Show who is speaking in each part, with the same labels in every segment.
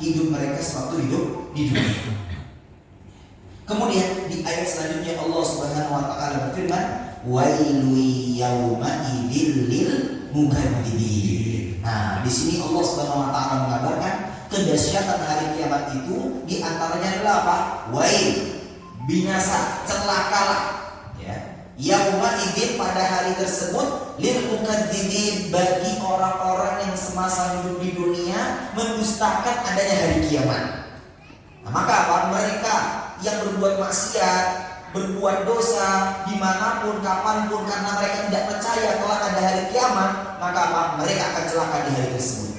Speaker 1: hidup mereka sewaktu hidup di dunia. Kemudian di ayat selanjutnya Allah Subhanahu wa taala berfirman, "Wailu yauma idzil lil mukadzibin." Nah, di sini Allah Subhanahu wa taala mengabarkan kedahsyatan hari kiamat itu di antaranya adalah apa? Wail, binasa, celakalah. Ya. Yauma idzin pada hari tersebut lil mukadzibin bagi orang-orang yang semasa hidup di dunia mendustakan adanya hari kiamat. Nah, maka apa? Mereka yang berbuat maksiat, berbuat dosa dimanapun, kapanpun, karena mereka tidak percaya telah ada hari kiamat, maka apa? Mereka akan celaka di hari tersebut.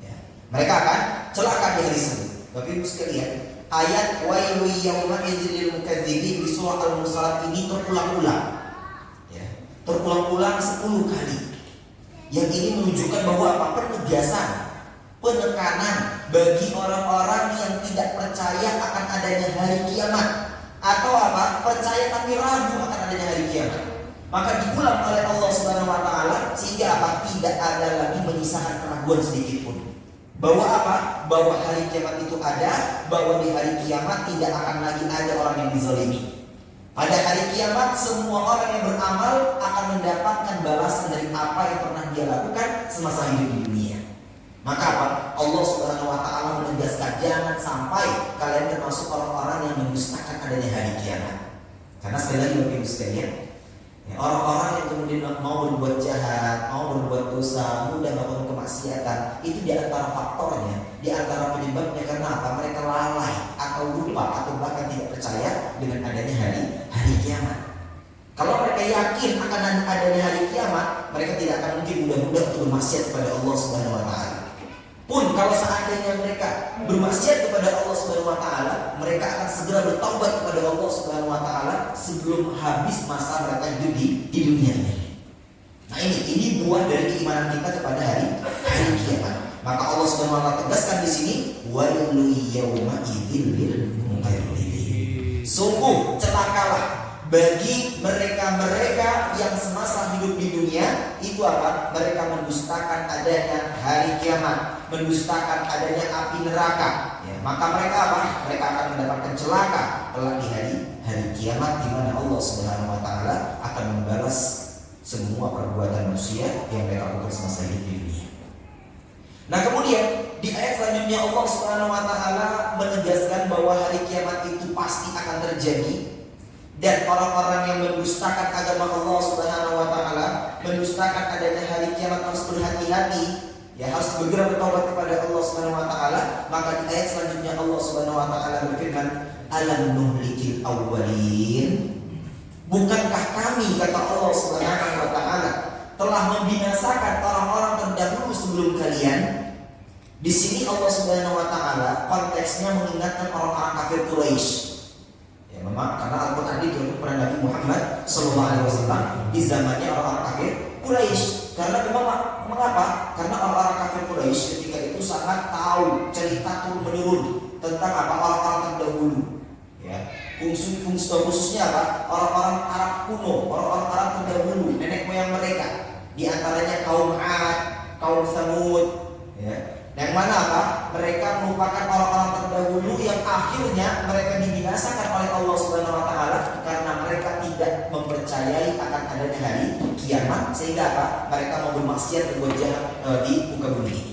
Speaker 1: Ya. Mereka akan celaka di hari tersebut. Bapak Ibu sekalian, ayat wailu yauma idzil lil mukadzibin di surah Al-Mursalat ini terulang-ulang. Ya. Terulang-ulang 10 kali. Yang ini menunjukkan bahwa apa? Penegasan, penekanan bagi orang-orang yang tidak percaya akan adanya hari kiamat, atau apa? Percaya tapi ragu akan adanya hari kiamat. Maka diulang oleh Allah Subhanahu wa taala sehingga apa? Tidak ada lagi menyisakan keraguan sedikit pun. Bahwa apa? Bahwa hari kiamat itu ada, bahwa di hari kiamat tidak akan lagi ada orang yang dizalimi. Pada hari kiamat semua orang yang beramal akan mendapatkan balasan dari apa yang pernah dia lakukan semasa hidup di dunia. Maka apa? Allah Subhanahu wa taala menegaskan jangan sampai kalian termasuk orang-orang yang mendustakan adanya hari kiamat. Karena sekali lagi Bapak Ibu sekalian, ya, orang-orang yang kemudian mau berbuat jahat, mau berbuat dosa, mudah melakukan kemaksiatan, itu di antara faktornya, di antara penyebabnya karena apa? Mereka lalai atau lupa atau bahkan tidak percaya dengan adanya hari kiamat. Kalau mereka yakin akan adanya hari kiamat, mereka tidak akan mungkin mudah-mudah untuk bermaksiat kepada Allah Subhanahu wa taala. Pun kalau seandainya mereka bermaksiat kepada Allah Subhanahu wa taala, mereka akan segera bertaubat kepada Allah Subhanahu wa taala sebelum habis masa mereka hidup di dunia ini. Nah, ini buah dari keimanan kita kepada hari kiamat. Maka Allah Subhanahu wa taala tegaskan di sini, wailu yauma idzil lil mukadzibin. Sungguh celakalah bagi mereka-mereka yang semasa hidup di dunia itu apa? Mereka mendustakan adanya hari kiamat, mendustakan adanya api neraka. Ya, maka mereka apa? Mereka akan mendapatkan celaka kelak di hari kiamat, di mana Allah Subhanahu wa taala akan membalas semua perbuatan manusia yang mereka lakukan semasa hidup di dunia. Nah, kemudian di ayat selanjutnya Allah Subhanahu wa taala menegaskan bahwa hari kiamat itu pasti akan terjadi. Dan orang-orang yang mendustakan agama Allah Subhanahu wa taala, mendustakan adanya hari kiamat harus berhati-hati, ya, harus segera bertobat kepada Allah Subhanahu wa taala. Maka di ayat selanjutnya Allah Subhanahu wa taala berfirman, "Alam nuhlikil awwalin?" Bukankah kami, kata Allah Subhanahu wa taala, telah membinasakan orang-orang terdahulu sebelum kalian? Di sini Allah Subhanahu wa taala konteksnya mengingatkan orang-orang kafir Quraisy. Memang karena Al-Quran diturunkan kepada Nabi Muhammad SAW di zamannya orang-orang kafir Quraisy. Karena memang mengapa? Karena orang-orang kafir Quraisy ketika itu sangat tahu cerita turun menurun tentang apa orang-orang terdahulu. Ya, khususnya apa? Orang-orang Arab kuno, orang-orang Arab terdahulu, nenek moyang mereka. Di antaranya kaum 'Ad, kaum Tsamud. Ya. Yang mana apa? Mereka merupakan orang-orang terdahulu yang akhirnya mereka dibinasakan oleh Allah Subhanahu wa taala karena mereka tidak mempercayai akan adanya hari kiamat, sehingga apa? Mereka mau bermaksiat berbuat jahat di muka bumi.